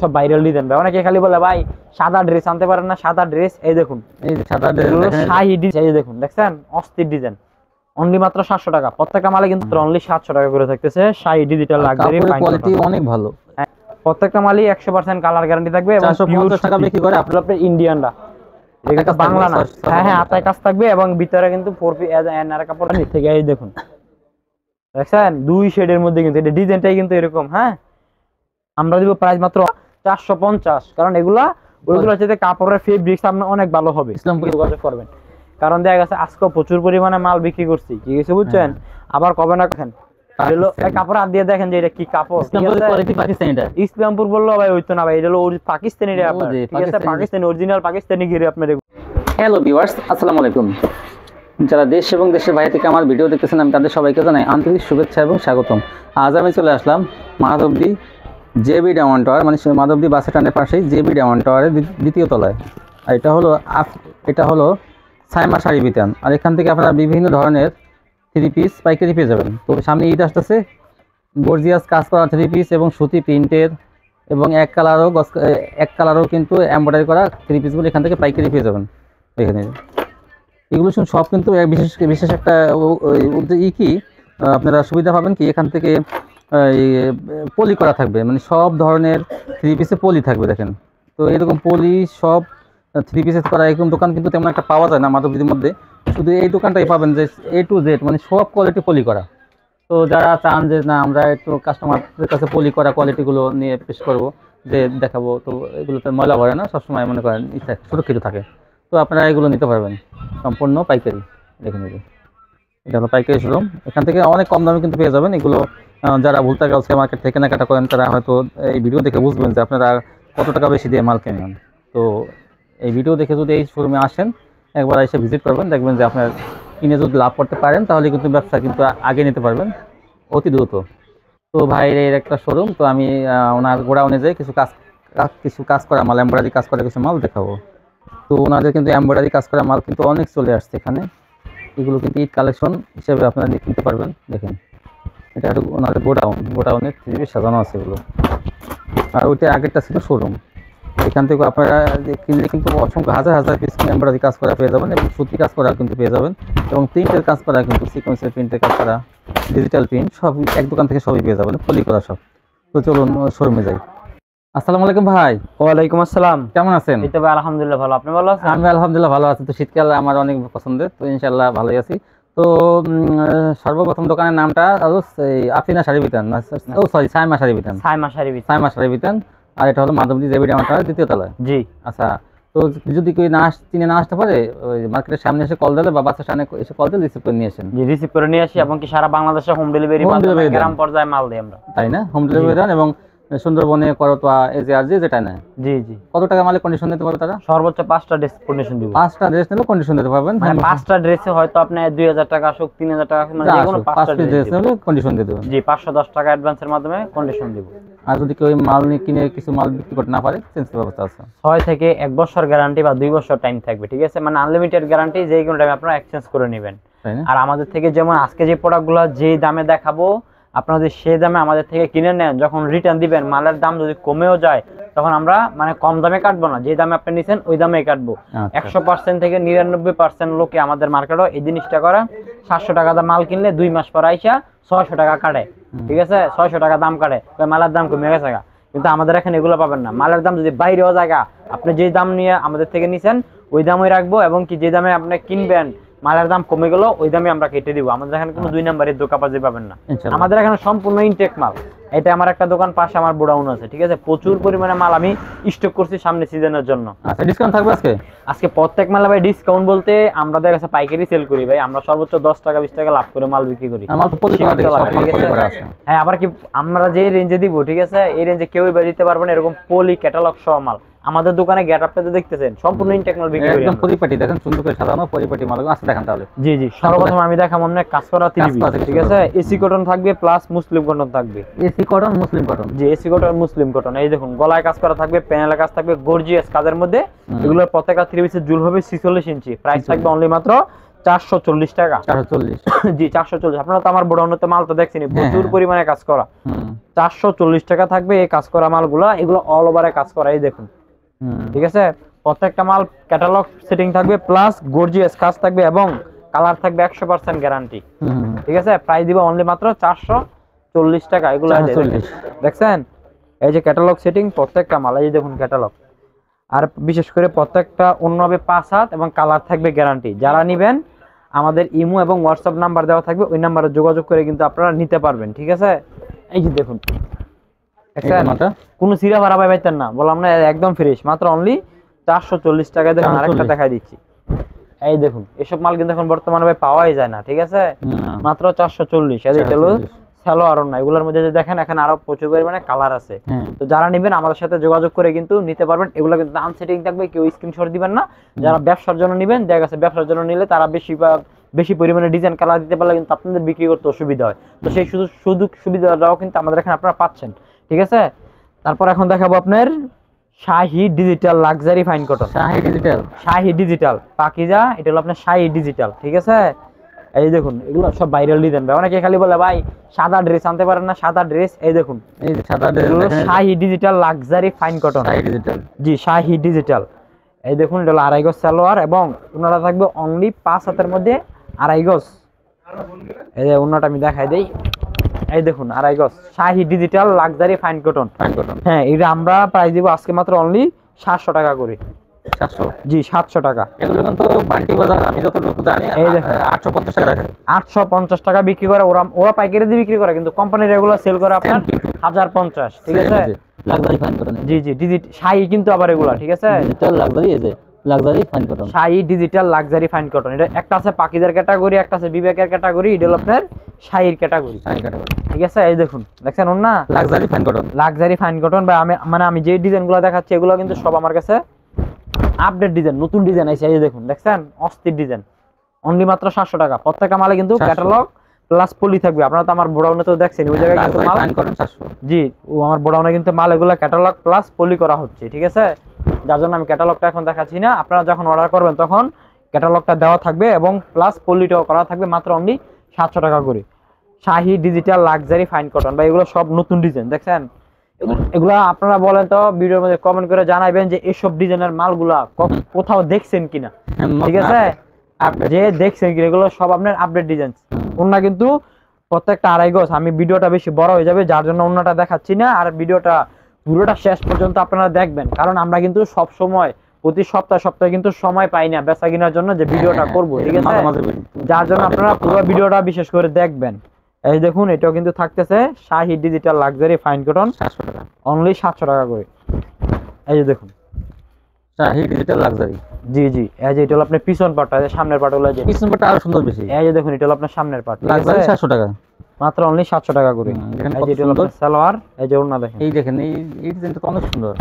সব viral design ভাই। অনেকে খালি বলে ভাই সাদা ড্রেস আনতে পারেন না, সাদা ড্রেস। এই দেখুন এই সাদা ড্রেস শাহী ডিজাইন, এই দেখুন দেখছেন অস্থির ডিজাইন। অনলি মাত্র 700 টাকা প্রত্যেকটা মালে, কিন্তু অনলি 700 টাকা করে থাকতেছে। শাহী ডিজিটাল লাক্সারি কোয়ালিটি অনেক ভালো। প্রত্যেকটা মালই 100% কালার গ্যারান্টি থাকবে এবং 450 টাকা বিক্রি করে আপনার ইন্ডিয়ানরা। এটা বাংলা না, হ্যাঁ হ্যাঁ আতায় কাজ থাকবে এবং ভিতরে কিন্তু 4 পিস এনার কাপড় থেকে। এই দেখুন দেখছেন দুই শেডের মধ্যে, কিন্তু এটা ডিজাইনটাই কিন্তু এরকম। হ্যাঁ আমরা দিব প্রাইস মাত্র 450, কারণ এগুলা ওইগুলোর সাথে কাপড়ের ফেব্রিক্স আপনার অনেক ভালো হবে। ইসলামপুর যোগাযোগ করবেন, কারণ দেখা গেছে আজকে প্রচুর পরিমাণে মাল বিক্রি করছি, ঠিক আছে বুঝছেন। আবার কবে না কেন কাপড় হাত দিয়ে দেখেন যে এটা কি কাপড়। ইসলামপুর বললো ভাই ওই তো না ভাই, এটা হলো পাকিস্তানি, ঠিক আছে পাকিস্তানি অরিজিনাল পাকিস্তানি ঘিরে আপনার। হ্যালো ভিউয়ার্স, আসসালামু আলাইকুম। যারা দেশ এবং দেশের বাইরে থেকে আমার ভিডিও দেখতেছেন, আমি তাদের সবাইকে জানাই আন্তরিক শুভেচ্ছা এবং স্বাগতম। আজ আমি চলে আসলাম মাধবদী জেবি ডায়মন্ড টাওয়ার, মানে মাধবদী বাস স্ট্যান্ডের পাশেই জেবি ডায়মন্ড টাওয়ারের দ্বিতীয় তলায়। আর এটা হলো সাইমা শাড়ি বিতান। আর এখান থেকে আপনারা বিভিন্ন ধরনের 3 পিস পাইকারি পেয়ে যাবেন। তো সামনে ঈদ আসতেছে, গর্জিয়াস কাজ করা 3 পিস এবং সুতি প্রিন্টের এবং এক কালারও কিন্তু এমব্রয়ডারি করা 3 পিসগুলো এখান থেকে পাইকারি পেয়ে যাবেন। এখানে এগুলো সব কিন্তু বিশেষ একটা কি আপনারা সুবিধা পাবেন কি, এখান থেকে পলি করা থাকবে, মানে সব ধরনের 3 পিসে পলি থাকবে। দেখেন তো এরকম পলি সব 3 পিসে করা এরকম দোকান কিন্তু তেমন একটা পাওয়া যায় না মাধবদীর মধ্যে। শুধু এই দোকানটাই পাবেন যে A to Z, মানে সব কোয়ালিটি পলি করা। তো যারা চান যে না আমরা একটু কাস্টমারদের কাছে পলি করা কোয়ালিটিগুলো নিয়ে পেশ করবো, যে দেখাবো, তো এগুলোতে ময়লা ভরে না, সবসময় মনে করেন সুরক্ষিত থাকে, তো আপনারা এগুলো নিতে পারবেন সম্পূর্ণ পাইকারি। দেখে নেবেন, এটা হলো পাইকারি শোরুম। এখান থেকে অনেক কম দামে কিন্তু পেয়ে যাবেন এগুলো। যারা ভুলতা গার্লস মার্কেট থেকে কেনাকাটা করেন তারা হয়তো এই ভিডিও দেখে বুঝবেন যে আপনারা কত টাকা বেশি দিয়ে মাল কেনেন। তো এই ভিডিও দেখে যদি এই শোরুমে আসেন, একবার এসে ভিজিট করবেন, দেখবেন যে আপনার কিনে যদি লাভ করতে পারেন তাহলে কিন্তু ব্যবসা কিন্তু আগে নিতে পারবেন অতি দ্রুত। তো ভাইয়ের একটা শোরুম, তো আমি ওনার গোডাউনে যাই কিছু কাজ করা মাল, এমব্রয়ডারি কাজ করা কিছু মাল দেখাবো। তো ওনাদের কিন্তু এমব্রয়ডারি কাজ করা মাল কিন্তু অনেক চলে আসছে এখানে। এগুলো কিন্তু ঈদ কালেকশন হিসেবে আপনারা কিনতে পারবেন। দেখেন এটা ওনাদের গোডাউনের 3 পিস সাজানো আছে এগুলো। আর ওইটা আগেরটা ছিল শোরুম। এখান থেকে আপনারা কিনলে কিন্তু অসংখ্য হাজার পিস এমব্রয়ডারি কাজ করা পেয়ে যাবেন এবং সুতি কাজ করা কিন্তু পেয়ে যাবেন এবং প্রিন্টের কাজ করা কিন্তু সিকোয়েন্সের প্রিন্টের কাজ করা, ডিজিটাল প্রিন্ট সব এক দোকান থেকে সবই পেয়ে যাবেন, পলি করা সব। তো চলুন শোরুমে যাই। আসসালামু আলাইকুম ভাই। ওয়ালাইকুম আসসালাম, কেমন আছেন? এই তো ভাই আলহামদুলিল্লাহ ভালো, আপনি ভালো আছেন? আমি আলহামদুলিল্লাহ ভালো আছি। তো শীতকাল আমার অনেক পছন্দের, তো ইনশাআল্লাহ ভালোই আছি। তো সর্বপ্রথম দোকানের নামটা আফিনা শাড়ি বিতান, সরি সাইমা শাড়ি বিতান। সাইমা শাড়ি বিতান। আর এটা হলো মাধবদী জেবি ডায়মন্ড টাওয়ার দ্বিতীয় তলায়। জি আচ্ছা। তো যদি কেউ চিনে না আসতে পারে, ওই মার্কেটের সামনে এসে কল দিলে বা বাসের সামনে এসে কল দিলে রিসিভ করে নিয়ে আসেন। জি রিসিভ করে নিয়ে আসি এবং কি সারা বাংলাদেশে হোম ডেলিভারি গ্রাম পর্যায়ে মাল দেই আমরা, তাই না? হোম ডেলিভারি দেন এবং সুন্দরবনে করতোয়া এজআরজি যেটা নেয়। জি জি। কত টাকা মালে কন্ডিশন দিতে পারবে তারা? সর্বোচ্চ 5টা ড্রেস কন্ডিশন দিব। 5টা ড্রেস নিলে কন্ডিশন দিতে পারবেন। মানে 5টা ড্রেসে হয়তো আপনি 2000 টাকা আসুক, 3000 টাকা, মানে যে কোনো 5টা ড্রেস নিলে কন্ডিশন দিয়ে দেবেন। জি 510 টাকা অ্যাডভান্সের মাধ্যমে কন্ডিশন দিব। আর যদি কেউ মাল কিনে কিছু মাল বিক্রি করতে না পারে, চেঞ্জের ব্যবস্থা আছে। 6 থেকে 1 বছর গ্যারান্টি বা 2 বছর টাইম থাকবে, ঠিক আছে? মানে আনলিমিটেড গ্যারান্টি, যে কোনো টাইমে আপনারা এক্সচেঞ্জ করে নেবেন। আর আমাদের থেকে যেমন আজকে যে প্রোডাক্টগুলো যে দামে দেখাবো, আপনারা যদি সেই দামে আমাদের থেকে কিনে নেন, যখন রিটার্ন দিবেন মালের দাম যদি কমেও যায়, তখন আমরা মানে কম দামে কাটবো না, যে দামে আপনি নিছেন ওই দামেই কাটবো। 100% থেকে 99% লোকে আমাদের মার্কেটও এই জিনিসটা করে। 700 টাকা দাম মাল কিনলে 2 মাস পর আইসা 600 টাকা কাটে, ঠিক আছে? 600 টাকা দাম কাটে, মালের দাম কমে গেছে। কিন্তু আমাদের এখানে এগুলো পাবেন না। মালের দাম যদি বাইরেও জায়গা, আপনি যে দাম নিয়ে আমাদের থেকে নিছেন ওই দামই রাখবো এবং কি যে দামে আপনি কিনবেন মালের দাম কমে গেল ওই দামে আমরা কেটে দিব। আমাদের এখানে কোনো 2 নাম্বারের দোকানবাজি পাবেন না। আমাদের এখানে সম্পূর্ণ ইনটেক মাল। এটা আমার একটা দোকান, পাশে আমার গোডাউন আছে, ঠিক আছে? প্রচুর পরিমাণে মাল আমি স্টক করছি সামনে সিজনের জন্য। আচ্ছা, ডিসকাউন্ট থাকবে আজকে প্রত্যেক মালে ভাই ডিসকাউন্ট বলতে আমাদের কাছে পাইকারি সেল করি ভাই, আমরা সর্বোচ্চ 10 টাকা 20 টাকা লাভ করে মাল বিক্রি করি। হ্যাঁ, আবার কি আমরা যে রেঞ্জে দিব, ঠিক আছে, এই রেঞ্জে কেউই দিতে পারবে না এরকম পলি ক্যাটালগ সহ মাল। আমাদের দোকানে গেট আপটা দেখতেছেন সম্পূর্ণ ইনটেক মাল বিক্রি করি, একদম পরিপাটি। দেখেন সুন্দর করে সাজানো পরিপাটি মাল আছে, দেখেন তাহলে। জি জি। সর্বপ্রথম আমি দেখাবো আপনাকে কাজ করা 3 পিস, ঠিক আছে? এসি কটন থাকবে প্লাস মুসলিম কটন থাকবে। AC cotton muslin cotton. জি এসি কটন মুসলিম কটন। এই দেখুন গলায় কাজ করা থাকবে, প্যানেলে কাজ থাকবে, গর্জিয়াস কাজের মধ্যে। এগুলোর প্রত্যেকটা 3 পিসের ঝুল হবে 46 ইঞ্চি। প্রাইস থাকবে অনলি মাত্র 440 টাকা। 440 জি 440। আপনারা তো আমার গোডাউনে মাল তো দেখছেনই, প্রচুর পরিমাণে কাজ করা। 440 টাকা থাকবে এই কাজ করা মালগুলা, এগুলো অল ওভারে কাজ করা, এই দেখুন। ঠিক আছে, প্রত্যেকটা মাল ক্যাটালগ সেটিং থাকবে, প্লাস গর্জিয়াস কাজ থাকবে এবং কালার থাকবে 100% গ্যারান্টি। ঠিক আছে, প্রাইস দিব অনলি মাত্র 440 টাকা। এগুলো দেখছেন, এই যে ক্যাটালগ সেটিং প্রত্যেকটা মাল, এই যে দেখুন ক্যাটালগ। আর বিশেষ করে প্রত্যেকটা অন্য হবে 5 হাত এবং কালার থাকবে গ্যারান্টি। যারা নেবেন আমাদের ইমো এবং হোয়াটসঅ্যাপ নাম্বার দেওয়া থাকবে, ওই নাম্বারে যোগাযোগ করে কিন্তু আপনারা নিতে পারবেন। ঠিক আছে, এই যে দেখুন কোনো সিরা ভাড়া পাইতেন না, বললাম না, একদম ফ্রেশ, মাত্র অনলি 440 টাকায়। দেখুন আরেকটা দেখাই দিচ্ছি, এই দেখুন এসব মাল কিন্তু এখন বর্তমানে ভাই পাওয়াই যায় না। ঠিক আছে, মাত্র 440। এটা হলো সালোয়ার না, এগুলোর মধ্যে যে দেখেন এখানে আরো প্রচুর পরিমাণে কালার আছে। তো যারা নেবেন আমাদের সাথে যোগাযোগ করে কিন্তু নিতে পারবেন। এগুলো কিন্তু দাম সেটিং থাকবে, কেউ স্ক্রিনশট দিবেন না। যারা ব্যবসার জন্য নেবেন, দেখা গেছে ব্যবসার জন্য নিলে তারা বেশি পরিমাণে ডিজাইন কালার দিতে পারলে কিন্তু আপনাদের বিক্রি করতে অসুবিধা হয়। তো সেই সুযোগ সুবিধাটাও কিন্তু আমাদের এখানে আপনারা পাচ্ছেন। ঠিক আছে, তারপর এখন দেখাবো আপনার শাহি ডিজিটাল লাক্সারি ফাইন কটন। শাহি ডিজিটাল পাকিজা, এটা হলো আপনার শাহি ডিজিটাল। ঠিক আছে, এই দেখুন এগুলো সব ভাইরাল ডিজাইন ভাই, অনেকে খালি বলে ভাই সাদা ড্রেস আনতে পারেন না, সাদা ড্রেস। এই দেখুন এই সাদা ড্রেস, শাহি ডিজিটাল লাক্সারি ফাইন কটন। জি শাহি ডিজিটাল। এই দেখুন এটা হলো 2.5 গজ সালোয়ার এবং ওনাটা থাকবে অনলি 5 হাতের মধ্যে 2.5 গজ। এই যে ওনাটা আমি দেখাই দেই, এই দেখুন 2.5 গজ শাহি ডিজিটাল লাক্সারি ফাইন কটন। হ্যাঁ, এটা আমরা প্রাইস দিব আজকে মাত্র অনলি 700 টাকা করে। 700? জি 700 টাকা। এগুলো কিন্তু বান্টি বাজার আমি যতটুকু জানি এই দেখুন 850 টাকা রাখে। 850 টাকা বিক্রি করে ওরা পাইকারি দিয়ে বিক্রি করে, কিন্তু কোম্পানি রেগুলার সেল করে আপনার 1050। ঠিক আছে, লাক্সারি ফাইন কটন। জি জি ডিজিটাল শাহি কিন্তু আবার এগুলা। ঠিক আছে, ডিজিটাল লাক্সারি, এই যে লাক্সারি ফাইন কটন, শাহি ডিজিটাল লাক্সারি ফাইন কটন। এটা একটা আছে পাকিজার ক্যাটাগরি, একটা আছে বিবেকের ক্যাটাগরি, এটা হলো আপনার শাহির ক্যাটাগরি। ঠিক আছে, এই দেখুন দেখছেন ওর না luxury fine cotton. Luxury fine cotton ভাই, আমি যে ডিজাইনগুলো দেখাচ্ছি এগুলো কিন্তু সব আমার কাছে আপডেট ডিজাইন, নতুন ডিজাইন আছে। এই যে দেখুন দেখছেন অস্থির ডিজাইন, অনলি মাত্র 700 টাকা। প্রত্যেকটা মালে কিন্তু ক্যাটালগ প্লাস পলি থাকবে। আপনারা তো আমার গোডাউনে তো দেখছেন, ওই জায়গায় কিন্তু মাল করেন 700। জি, ও আমার গোডাউনে কিন্তু মাল এগুলো ক্যাটালগ প্লাস পলি করা হচ্ছে। ঠিক আছে, যার জন্য আমি ক্যাটালগটা এখন দেখাচ্ছি না। আপনারা যখন অর্ডার করবেন তখন ক্যাটালগটা দেওয়া থাকবে এবং প্লাস পলিটাও করা থাকবে, মাত্র অনলি 700 টাকা করে। শাহি ডিজিটাল লাক্সারি ফাইন কটন বা এগুলো সব নতুন ডিজাইন দেখছেন। এগুলা আপনারা বলেন তো ভিডিওর মধ্যে কমেন্ট করে জানাবেন যে এসব ডিজাইনের মালগুলা কোথাও দেখছেন কিনা। ঠিক আছে, যে দেখছেন কিনা, এগুলো সব আপনার আপডেট ডিজাইন। ওন্না কিন্তু প্রত্যেকটা 2.5 গজ। আমি ভিডিওটা বেশি বড় হয়ে যাবে, যার জন্য ওন্নাটা দেখাচ্ছি না। আর ভিডিওটা পুরোটা শেষ পর্যন্ত আপনারা দেখবেন, কারণ আমরা কিন্তু সব সময় প্রতি সপ্তাহে কিন্তু সময় পাই না বেচা কেনার জন্য যে ভিডিওটা করব। ঠিক আছে, যার জন্য আপনারা পুরো ভিডিওটা বিশেষ করে দেখবেন। এই দেখুন এটাও কিন্তু থাকতেছে Shahi digital luxury fine cotton, 700 টাকা, অনলি 700 টাকা করে। এই যে দেখুন শাহি ডিজিটাল লাক্সারি। জি জি, এই যে এটা হলো আপনার পিছন পাটটা, এই সামনের পাট হলো, যে পিছন পাটটা আরো সুন্দর বেশি। এই যে দেখুন এটা হলো আপনার সামনের পাট, লাক্সারি 700 টাকা, মাত্র অনলি 700 টাকা করে। এই যে এটা হলো আপনার সালোয়ার, এই যে ওড়না দেখেন, এই দেখেন এই ডিজাইনটা তো অনেক সুন্দর।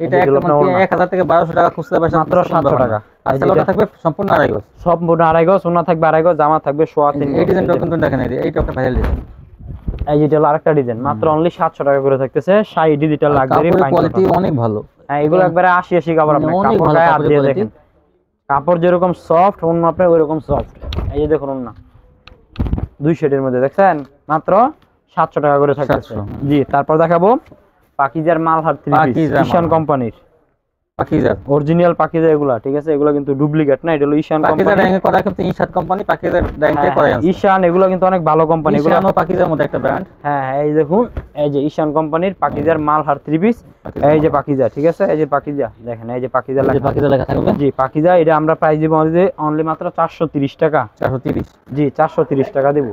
এটা একদম 1000 থেকে 1200 টাকা খুচরা পাবেন, মাত্র 700 টাকা। আর সালোয়ারটা থাকবে সম্পূর্ণ 2.5 গজ, সম্পূর্ণ 2.5 গজ, ওড়না থাকবে 2.5 গজ, জামা থাকবে 3.25। এই ডিজাইনটা কিন্তু দেখেন, এইটা একটা ভাইরাল ডিজাইন। এই যে এটা হলো আরেকটা ডিজাইন, মাত্র অনলি 700 টাকা করে থাকতেছে Shahi digital luxury fine cotton. Quality অনেক ভালো, হ্যাঁ এগুলো একবারে 80 কাপড়। আপনি কাপড় গায়ে হাত দিয়ে দেখেন, কাপড় যেরকম সফট, ওড়না আপনার ওইরকম সফট। এই যে দেখুন ওড়না 2 শেডের মধ্যে দেখছেন, মাত্র 700 টাকা করে থাকতেছে। জি, তারপর দেখাবো পাকিজার মালহার 3 পিস, ঈশান কোম্পানির পাকিজা, অরিজিনাল পাকিজা এগুলা। ঠিক আছে, এগুলা কিন্তু ডুপ্লিকেট না, এটা হলো ঈশান কোম্পানি। পাকিজা র‍্যাঙ্কে করা, কিন্তু ঈশান কোম্পানি পাকিজার র‍্যাঙ্কে করা আছে। ঈশান এগুলা কিন্তু অনেক ভালো কোম্পানি, এগুলা নো পাকিজার মধ্যে একটা ব্র্যান্ড। হ্যাঁ, এই দেখুন এই যে ঈশান কোম্পানির পাকিজার মালহার 3 পিস। এই যে পাকিজা, ঠিক আছে, এই যে পাকিজা দেখেন, এই যে পাকিজা লেখা থাকবে। জি পাকিজা, এটা আমরা প্রাইস দিব অনলি মাত্র 430 টাকা। 430? জি 430 টাকা দেব।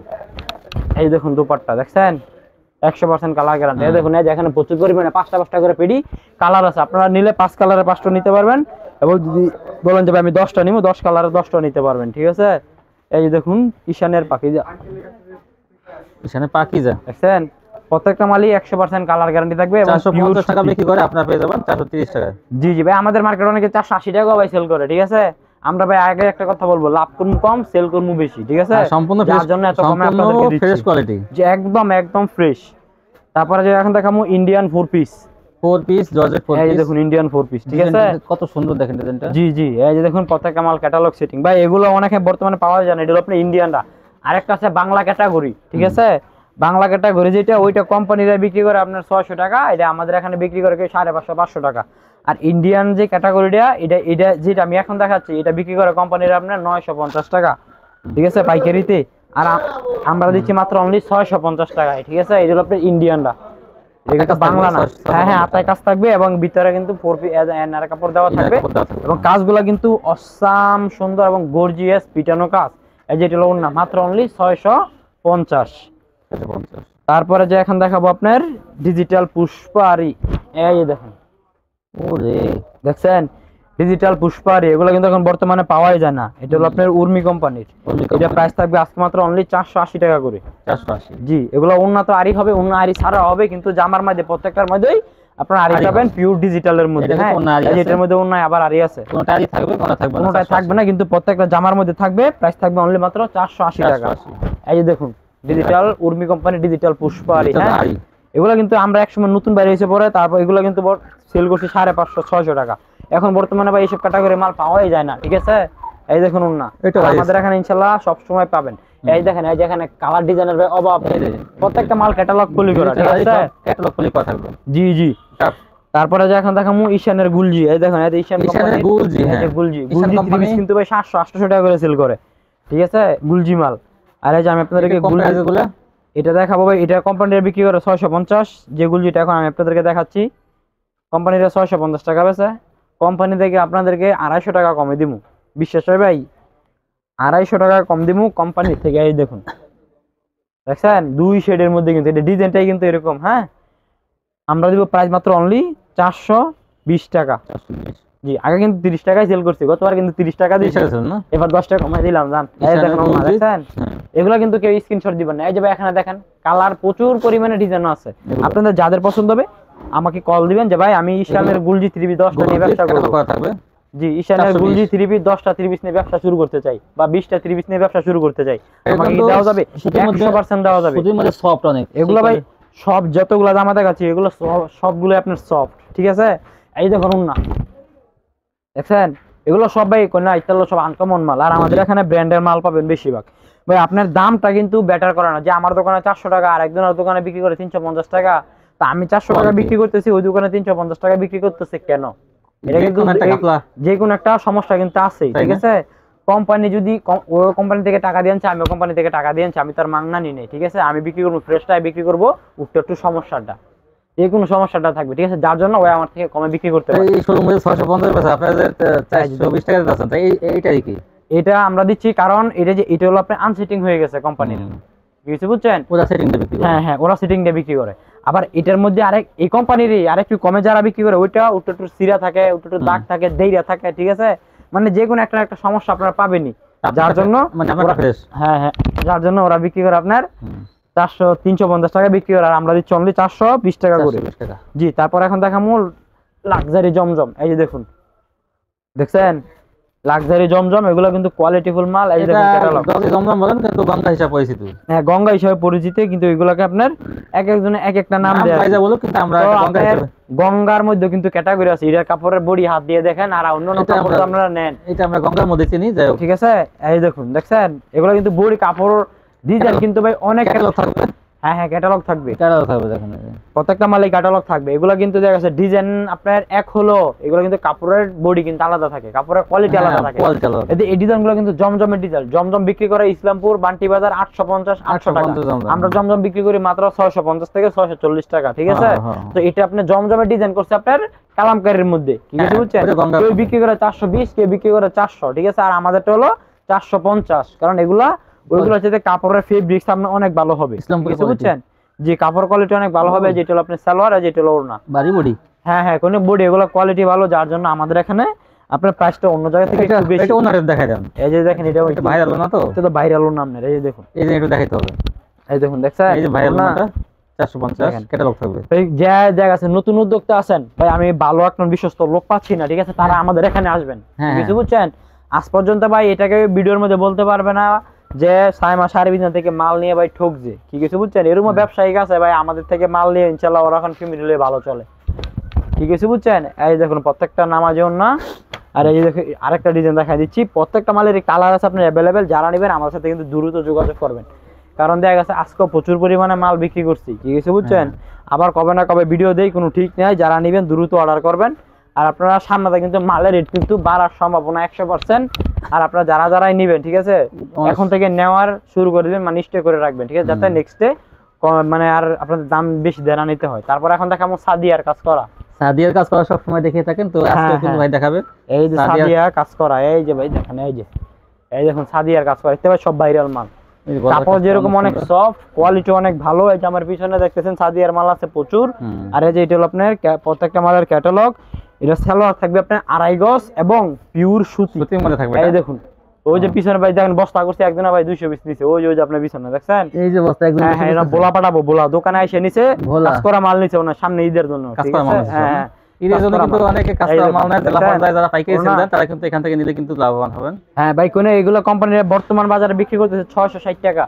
এই দেখুন দোপাট্টা দেখছেন, 100% কালার গ্যারান্টি। এই দেখুন এই যে এখানে প্রচুর পরিমাণে 5টা করে পেডি কালার আছে। আপনারা নিলে 5 কালারে 5টা নিতে পারবেন, এবং যদি বলেন যে আমি 10টা নিব, 10 কালারে 10টা নিতে পারবেন। ঠিক আছে, এই যে দেখুন ঈশানের পাকিজা, ঈশানের পাকিজা দেখছেন, প্রত্যেকটা মালই 100% কালার গ্যারান্টি থাকবে। 450 টাকা বিক্রি করে আপনারা পেয়ে যাবেন 430 টাকা। জি জি ভাই, আমাদের মার্কেটে অনেকে 480 টাকা ভাই সেল করে। ঠিক আছে, আমরা ভাই আগে একটা কথা বলবো, লাভ করব কম, সেল করব বেশি। ঠিক আছে, সম্পূর্ণ ফ্রেশ, জন্য এত কমে আপনাদেরকে দিচ্ছি, ফ্রেশ কোয়ালিটি, যে একদম ফ্রেশ। তারপরে যে এখন দেখামু ইন্ডিয়ান 4 পিস। 4 পিস জর্জেট 4 এই যে পিস দেখুন ইন্ডিয়ান 4 পিস, ঠিক আছে। কত সুন্দর দেখেন ডিজাইনটা। জি জি, এই যে দেখুন প্রত্যেকটা মাল ক্যাটালগ সেটিং ভাই, এগুলো অনেকে বর্তমানে পাওয়া যায় না, এটা আপনি ইন্ডিয়ানরা। আরেকটা আছে বাংলা ক্যাটাগরি, ঠিক আছে। বাংলা ক্যাটাগরি যেটা, ওইটা কোম্পানিরা বিক্রি করে আপনার 600 টাকা, এটা আমাদের এখানে বিক্রি করে 550 500 টাকা। আর ইন্ডিয়ান যে ক্যাটাগরিটা, এটা যেটা আমি এখন দেখাচ্ছি, এটা বিক্রি করে কোম্পানিরা আপনার 950 টাকা, ঠিক আছে, পাইকারিতে। আর আমরা দিচ্ছি মাত্র অনলি 650 টাকায়, ঠিক আছে। এটা হলো আপনার ইন্ডিয়ানরা, এটা বাংলা না। হ্যাঁ হ্যাঁ, হাতায় কাজ থাকবে এবং ভিতরে কিন্তু 4 পিস এনার কাপড় দেওয়া থাকবে, এবং কাজগুলো কিন্তু অসাম সুন্দর এবং গর্জিয়াস পিটানো কাজ। এই যে এটা হলো না, মাত্র অনলি 650। তারপরে যে এখন দেখাবো আপনার ডিজিটাল পুষ্পারি, এই যে দেখেন, ওরে দেখছেন ডিজিটাল পুষ্পারি, এগুলো কিন্তু এখন বর্তমানে পাওয়াই যায় না। এটা হলো আপনার উর্মি কোম্পানির, এটা প্রাইস থাকবে আজকে মাত্র অনলি 480 টাকা করে। 480। জি, এগুলো উন্নত আরি হবে, অন্য আরি ছাড়া হবে, কিন্তু জামার মধ্যে প্রত্যেকটার মধ্যেই আপনারা আরি পাবেন পিওর ডিজিটালের মধ্যে। হ্যাঁ, এটার মধ্যে অন্য আবার আরি আছে, কোনটা আরি থাকবে কোনটা থাকবে না, কোনটা থাকবে না, কিন্তু প্রত্যেকটা জামার মধ্যে থাকবে। প্রাইস থাকবে অনলি মাত্র 480 টাকা। এই যে দেখুন ডিজিটাল উর্মি কোম্পানি ডিজিটাল পুষ্পারি। হ্যাঁ, এগুলো কিন্তু আমরা একসময় নতুন বাইরে এসে পড়ে, তারপর এগুলো কিন্তু সেল করছি 550 600 টাকা। এখন বর্তমানে ভাই এইসব ক্যাটাগরি মাল পাওয়াই যায় না, ঠিক আছে। এই দেখুন না, আমাদের এখানে ইনশাআল্লাহ সব সময় পাবেন। এই দেখেন, এই যে এখানে কালার ডিজাইনের অভাব, প্রত্যেকটা মাল ক্যাটালগ খুলি করা, ঠিক আছে, ক্যাটালগ খুলি করা থাকবে। জি জি। তারপরে যে এখন দেখামু ঈশানের গুলজি, এই দেখেন, এই ঈশান কোম্পানি গুলজি। হ্যাঁ, গুলজি 3 পিস কিন্তু ভাই 700 800 টাকা করে সেল করে, ঠিক আছে, গুলজি মাল। আর এই যে আমি আপনাদেরকে গুলজিগুলো এটা দেখাবো ভাই, এটা কোম্পানির বিক্রি করে 650। যে গুলজিটা এখন আমি আপনাদেরকে দেখাচ্ছি, কোম্পানিটা 650 টাকা বেচে, কোম্পানি থেকে আপনাদেরকে 250 টাকা কমে দিমু। বিশ্বাস হয় ভাই, 250 টাকা কম দিমু কোম্পানি থেকে। এই দেখুন, দেখছেন 2 শেডের মধ্যে, কিন্তু এটা ডিজাইনটাই কিন্তু এরকম। হ্যাঁ, আমরা দিব প্রাইস মাত্র অনলি 420 টাকা। জি, আগে কিন্তু 30 টাকায় সেল করছি, গতবার কিন্তু 30 টাকা দিয়েছি, এবার 10 টাকা কমাই দিলাম। জান, এই দেখুন দেখছেন, এগুলা কিন্তু কেউ স্ক্রিনশট দিবেন না। এই যে ভাই এখানে দেখেন কালার প্রচুর পরিমাণে ডিজাইন আছে, আপনাদের যাদের পছন্দ হবে আমাকে কল দিবেন যে ভাই আমি ঈশানের গুলজি 3 পিস 10টা নিয়ে ব্যবসা করব। জি, ঈশানের গুলজি 3 পিস 10টা 3 পিস নিয়ে ব্যবসা শুরু করতে চাই, বা 20টা 3 পিস নিয়ে ব্যবসা শুরু করতে চাই, আমাকে কি দেওয়া যাবে? 100% দেওয়া যাবে। সুতির মধ্যে সফট অনেক, এগুলো ভাই সব যতগুলা জামা দেখাচ্ছি এগুলো সবগুলো আপনার সফট, ঠিক আছে। এই দেখুন না, দেখছেন এগুলো সব ভাই কোনা ইতালো সব আনকমন মাল। আর আমাদের এখানে ব্র্যান্ডের মাল পাবেন বেশিরভাগ। ভাই আপনার দামটা কিন্তু বেটার করে না, যে আমার দোকানে 400 টাকা আর একজনের দোকানে বিক্রি করে 350 টাকা, তা আমি 400 টাকা বিক্রি করতেছি, ওই দোকানে 350 টাকা বিক্রি করতেছে কেন? এটা কিন্তু যে কোনো একটা সমস্যা কিন্তু আছে, ঠিক আছে। কোম্পানি যদি ওই কোম্পানি থেকে টাকা দিয়ে আনছে, আমি ওই কোম্পানি থেকে টাকা দিয়ে আনছি, আমি তার মাংনা নি নেই, ঠিক আছে। আমি বিক্রি করবো ফ্রেশটাই বিক্রি করবো, একটু সমস্যাটা যে কোনো সমস্যাটা থাকবে, ঠিক আছে, যার জন্য ওই আমার থেকে কমে বিক্রি করতে পারে। এই শোরুমে 650 পেছে, আপনাদের 420 টাকা দিচ্ছেন, তাই এইটাই কি? এটা আমরা দিচ্ছি কারণ এটা হলো আপনার আনসেটিং হয়ে গেছে কোম্পানির, কিছু বুঝছেন, ওরা সেটিং দিয়ে বিক্রি করে। হ্যাঁ হ্যাঁ, ওরা সেটিং দিয়ে বিক্রি করে। আবার এটার মধ্যে আরেক এই কোম্পানিরই আরেকটু কমে যারা বিক্রি করে, ওইটা একটু সিরা থাকে, একটু দাগ থাকে, দেইরা থাকে, ঠিক আছে। মানে যে কোনো একটা সমস্যা আপনারা পাবেনই, যার জন্য হ্যাঁ হ্যাঁ, যার জন্য ওরা বিক্রি করে আপনার 350 টাকা বিক্রি করে, আর আমরা দিচ্ছি অনলি 420 টাকা করে। জি, তারপর এখন দেখামু লাক্সারি জমজম। এই যে দেখুন, দেখছেন লাক্সারি জমজম, এগুলো কিন্তু কোয়ালিটিফুল মাল। এই দেখুন ক্যাটালগ, জমজম বলেন কিন্তু গঙ্গা হিসাবে পরিচিত। হ্যাঁ, গঙ্গা হিসাবে পরিচিত, কিন্তু এগুলোকে আপনার এক একজনে এক একটা নাম দেয়া আছে, বলো, কিন্তু আমরা গঙ্গা হিসাবে। গঙ্গার মধ্যে কিন্তু ক্যাটাগরি আছে, এর কাপড়ের বডি হাত দিয়ে দেখেন, আর অন্যান্য কাপড় তো আপনারা নেন, এটা আমরা গঙ্গার মধ্যে চিনি, যাই হোক, ঠিক আছে। এই দেখুন, দেখছেন এগুলো কিন্তু বডি কাপড় ডিজাইন কিন্তু ভাই অনেক ক্যাটালগ থাকবে। হ্যাঁ হ্যাঁ, ক্যাটালগ থাকবে, দেখেন প্রত্যেকটা মালে ক্যাটালগ থাকবে। এগুলো কিন্তু দেখা যাচ্ছে ডিজাইন আপনার এক হলো, এগুলো কিন্তু কাপড়ের বডি কিন্তু আলাদা থাকে, কাপড়ের কোয়ালিটি আলাদা থাকে। এই ডিজাইনগুলো কিন্তু জমজমের ডিজাইন। জমজম বিক্রি করে ইসলামপুর বান্টি বাজার 850 টাকা, আমরা জমজম বিক্রি করি মাত্র 650 থেকে 640 টাকা, ঠিক আছে। তো এটা আপনি জমজমের ডিজাইন করছে আপনার কালামকারীর মধ্যে, ঠিক আছে, বুঝছেন। কেউ বিক্রি করে 420, কেউ বিক্রি করে 400, ঠিক আছে। আর আমাদেরটা হলো 450, কারণ এগুলা ওইগুলো হচ্ছে কাপড়ের ফেব্রিক্স আপনার অনেক ভালো হবে, বুঝছেন, যে কাপড় কোয়ালিটি অনেক ভালো হবে, যেটা হলো আপনার সালোয়ার আর যেটা হলো ওড়না বাড়ি বডি। হ্যাঁ হ্যাঁ, কোন বডি, এগুলো কোয়ালিটি ভালো, যার জন্য আমাদের এখানে আপনার প্রাইসটা অন্য জায়গা থেকে একটু বেশি। এটা ওনারে দেখাই দেন, এই যে দেখেন, এটা ভাইরাল না, তো এটা তো ভাইরাল ওর নাম নেই। এই যে দেখুন, এই যে একটু দেখাইতে হবে, এই দেখুন, দেখছেন এই যে ভাইরাল না 450 ক্যাটালগ থাকবে। এই যে জায়গা আছে, নতুন উদ্যোক্তা আছেন ভাই, আমি ভালো একটা বিশ্বস্ত লোক পাচ্ছি না, ঠিক আছে, তারা আমাদের এখানে আসবেন, কিছু বুঝছেন। আজ পর্যন্ত ভাই এটাকে ভিডিওর মধ্যে বলতে পারবে না যে সাইমা সার্ভিস থেকে মাল নিয়ে ভাই ঠকছে, কি কিছু বুঝছেন। এরকম ব্যবসায়িক আছে ভাই আমাদের থেকে মাল নিয়ে, ইনশাআল্লাহ ওরা এখন ফ্যামিলি ভালো চলে। ঠিক আছে বুঝছেন। এই দেখুন প্রত্যেকটা নামাজে ওন্না। আর এই যে দেখুন আরেকটা ডিজাইন দেখাই দিচ্ছি, প্রত্যেকটা মালের কালার আছে আপনার অ্যাভেলেবেল। যারা নেবেন আমার সাথে কিন্তু দ্রুত যোগাযোগ করবেন, কারণ দেখা গেছে আজকে প্রচুর পরিমাণে মাল বিক্রি করছি, ঠিক আছে বুঝছেন। আবার কবে না কবে ভিডিও দেই, কোনো ঠিক নেই। যারা নেবেন দ্রুত অর্ডার করবেন। আর আপনারা সামনে কিন্তু মালের রেট কিন্তু বাড়ার সম্ভাবনা 100%। আর আপনারা যারাই নেবেন, ঠিক আছে, এখন থেকে নেওয়ার শুরু করে দিবেন, মানে স্টে করে রাখবেন, ঠিক আছে, যাতে নেক্সটে মানে আর আপনাদের দাম বেশি দেনা নিতে হয়। তারপর এখন দেখাবো সাদিয়ার কাজ করা। সাদিয়ার কাজ করা সব সময় দেখে থাকেন, তো আজকে কিন্তু ভাই দেখাবে এই যে সাদিয়া কাজ করা। এই যে ভাই দেখেন, এই দেখুন সাদিয়ার কাজ করা, দেখতে পাচ্ছেন সব ভাইরাল মাল। কাপড় যেরকম অনেক সফট, কোয়ালিটি অনেক ভালো। এই যে আমার পিছনে দেখতেছেন সাদিয়ার মাল আছে প্রচুর। আর এই যে এটা হলো আপনার প্রত্যেকটা মালের ক্যাটালগ। এটা সালোয়ার থাকবে আপনার 2.5 গজ এবং পিওর সুতির মধ্যে থাকবে। এই দেখুন ওই যে পিছনে ভাই দেখেন বস্তা করছে একজনা ভাই 200 পিস নিছে। ওই যে আপনার পিছনে দেখছেন, এই যে বস্তা একজন। হ্যাঁ এটা বোলা পাঠাবো, বোলা দোকানে এসে নিছে, কাজ করা মাল নিছে ওনার সামনে ঈদের জন্য, ঠিক আছে। হ্যাঁ ঈদের জন্য কিন্তু অনেকে কাজ করা মাল নেয়, যারা পাইকারি সেল দেন তারা কিন্তু এখান থেকে নিলে কিন্তু লাভবান হবেন। হ্যাঁ ভাই কোনে এগুলো কোম্পানির বর্তমান বাজারে বিক্রি করতেছে 660 টাকা,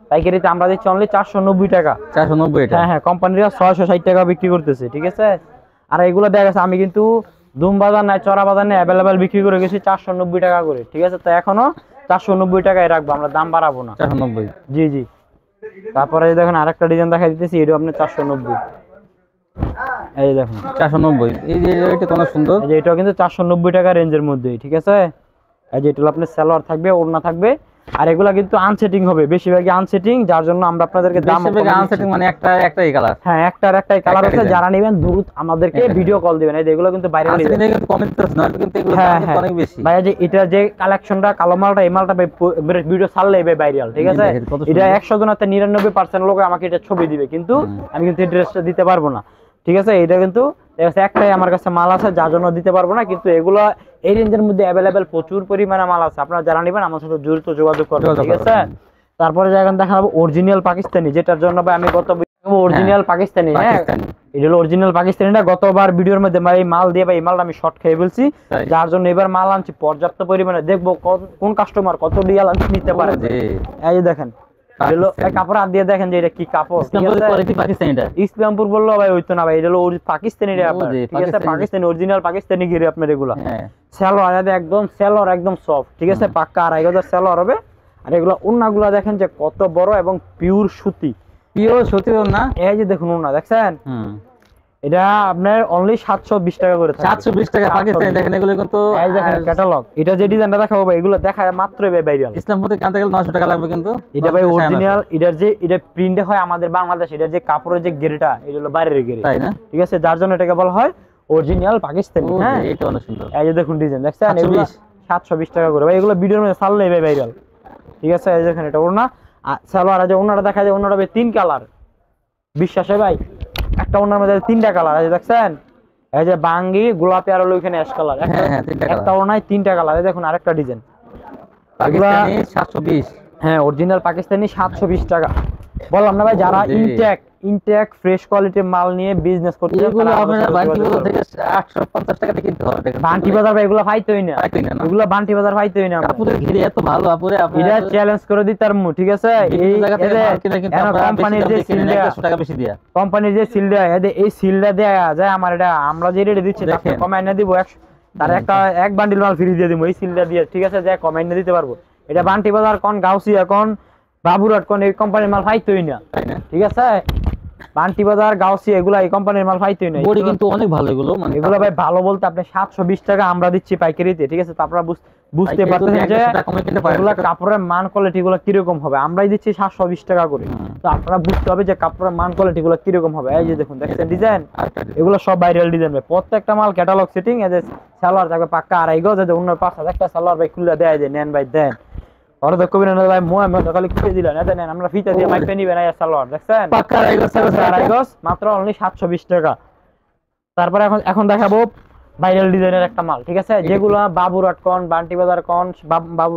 পাইকারিতে আমরা দিচ্ছি অনলি 490 টাকা। 490 টাকা? হ্যাঁ কোম্পানিরা 660 টাকা বিক্রি করতেছে, ঠিক আছে। আর এগুলো দেখা গেছে আমি কিন্তু দুম বাজার নাই, চড়া বাজার নেই, অ্যাভেলেবেল বিক্রি করে গেছি 490 টাকা করে, ঠিক আছে। তো এখনো 490 টাকায় রাখবো, আমরা দাম বাড়াবো না। 490? জি জি। তারপরে দেখেন আরেকটা ডিজাইন দেখা দিতেছি, এটা আপনি 490। এই দেখুন 490, এই যে এটা তো অনেক সুন্দর। এই যে এটাও কিন্তু 490 টাকা রেঞ্জের মধ্যে, ঠিক আছে। এই যে এটা হলো আপনার সালোয়ার থাকবে, ওড়না থাকবে। আর এগুলা কিন্তু আনসেটিং হবে, বেশিরভাগই আনসেটিং, যার জন্য আমরা আপনাদেরকে দাম আনসেটিং মানে একটাই কালার। হ্যাঁ একটাই কালার আছে। যারা নেবেন দ্রুত আমাদেরকে ভিডিও কল দিবেন। এই এগুলো কিন্তু বাইরে নিয়ে কিন্তু কমেন্ট না, কিন্তু এগুলো দাম অনেক বেশি ভাই। যে এটা যে কালেকশনটা কালো মালটা, এই মালটা ভিডিও ছাড়লে এই ভাইরাল, ঠিক আছে। এটা 100 জনাতে 99% লোক আমাকে এটা ছবি দিবে, কিন্তু আমি কিন্তু ড্রেসটা দিতে পারবো না, ঠিক আছে। এটা কিন্তু একটাই আমার কাছে মাল আছে, যার জন্য দিতে পারবো না, কিন্তু এগুলো এই রেঞ্জের মধ্যে অ্যাভেলেবেল প্রচুর পরিমাণে মাল আছে। আপনারা যারা নেবেন আমার সাথে দ্রুত যোগাযোগ করবেন, ঠিক আছে। তারপরে এখন দেখাবো অরিজিনাল পাকিস্তানি, যেটার জন্য ভাই আমি অরিজিনাল পাকিস্তানি। হ্যাঁ এটা হলো অরিজিনাল পাকিস্তানিটা। গতবার ভিডিওর মধ্যে এই মাল দিয়ে ভাই এই মালটা আমি শর্ট খেয়ে ফেলছি, যার জন্য এবার মাল আনছি পর্যাপ্ত পরিমাণে। দেখবো কোন কাস্টমার কত রিয়াল নিতে পারে। এই দেখেন কাপড় হাত দিয়ে দেখেন যে এটা কি কাপড়, ইসলামপুর বললো ভাই ওই তো না ভাই, এটা হলো পাকিস্তানি, ঠিক আছে, পাকিস্তানি অরিজিনাল পাকিস্তানি ঘিরে আপনার এগুলা। সালোয়ার একদম সফট, ঠিক আছে, পাক্কা 2.5 গজ সালোয়ার হবে। আর এগুলো ওড়নাগুলো দেখেন যে কত বড় এবং পিওর সুতির ওড়না। এই যে দেখুন ওড়না দেখছেন, এটা আপনার অনলি 720 টাকা করে থাকে। 720 টাকা পাকিস্তানি। দেখেন এগুলো কিন্তু এই দেখেন ক্যাটালগ। এটা যে ডিজাইনটা দেখাবো ভাই, এগুলো দেখায় মাত্রই ভাইরাল। ইসলামপুরে কিনতে গেলে 900 টাকা লাগবে, কিন্তু এটা ভাই অরিজিনাল। এটা প্রিন্ট হয় আমাদের বাংলাদেশ। এটা যে কাপড়ের যে গেরটা, এটা হলো বাইরের গেরে, তাই না, ঠিক আছে, যার জন্য এটাকে বলা হয় অরিজিনাল পাকিস্তানি। হ্যাঁ এটা অনেক সুন্দর। এই যে দেখুন ডিজাইন দেখছেন, এগুলো 720 টাকা করে ভাই। এগুলো ভিডিওর মধ্যে ছাড়লেই ভাইরাল, ঠিক আছে। এই দেখেন এটা ওড়না, সালোয়ার আছে। ওড়নাটা দেখা যায়, ওড়নাটা 3 কালার, বিশ্বাস হয় ভাই। একটা ওড়নার মধ্যে 3টা কালার আছে দেখছেন। এই যে বাঙ্গি, গোলাপি আর হলো এখানে অ্যাশ কালার। একটা ওড়নায় 3টা কালার। এই দেখুন আরেকটা ডিজাইন পাকিস্তানি 720। হ্যাঁ অরিজিনাল পাকিস্তানি 720 টাকা। বললাম না ভাই, যারা ইনটেক ফ্রেশ কোয়ালিটির মাল নিয়ে বিজনেস করতে চান, এগুলো আপনারা বান্টি বাজার থেকে 850 টাকা দিয়ে কিনতে হবে। বান্টি বাজার ভাই এগুলো পাইতেই না, এগুলো বান্টি বাজার পাইতেই না। আপুদের ঘিরে এত ভালো, আপুরে এটা চ্যালেঞ্জ করে দিতার মু, ঠিক আছে। এই কোম্পানির যে সিলটা 100 টাকা বেশি দিয়া, কোম্পানির যে সিলটা এই সিলটা দেয়া যায় আমার, এটা আমরা যে রেটে দিচ্ছি তাকে কমাই না দিব। তার এক বান্ডিল মাল ফ্রি দিয়ে দিব এই সিলটা দিয়ে, ঠিক আছে, যা কমাই না দিতে পারবো। এটা বান্টি বাজার কোন গাউসিয়া কোন বাবুরাট কোন এই কোম্পানির মাল পাইতেই না, ঠিক আছে। বান্টি বাজার গাউসিয়া এগুলা এই কোম্পানির মাল পাইতেই না। বডি কিন্তু অনেক ভালো এগুলো, মানে এগুলো ভাই ভালো বলতে আপনি 720 টাকা আমরা দিচ্ছি পাইকারিতে, ঠিক আছে। তো আপনারা বুঝতে পারতেছেন যে এগুলা কাপড়ের মান কোয়ালিটি গুলো কিরকম হবে। আমরাই দিচ্ছি 720 টাকা করে। তো আপনারা বুঝতে হবে যে কাপড়ের মান কোয়ালিটি গুলো কিরকম হবে। এই যে দেখুন দেখছেন ডিজাইন, এগুলো সব ভাইরাল ডিজাইন ভাই। প্রত্যেকটা মাল ক্যাটালগ সেটিং। এই যে সালোয়ার থাকবে পাক্কা 2.5 গজ। এই যে অন্য পাঁচ একটা সালোয়ার ভাই খুলে দেয় যে নেন ভাই দেন। ওরা তো কবি না ভাই খালি খুলে দিলেন, এত নেন, আমরা ফিতা দিয়ে মাইপে নিবেন। এই সালোয়ার দেখছেন পাক্কা 2.5 গজ মাত্র অনলি 720 টাকা। তারপরে এখন দেখাবো ভাইরাল ডিজাইনের একটা মাল, ঠিক আছে, যেগুলো বাবুরাট কোন বান্টি বাজার কোন বাবু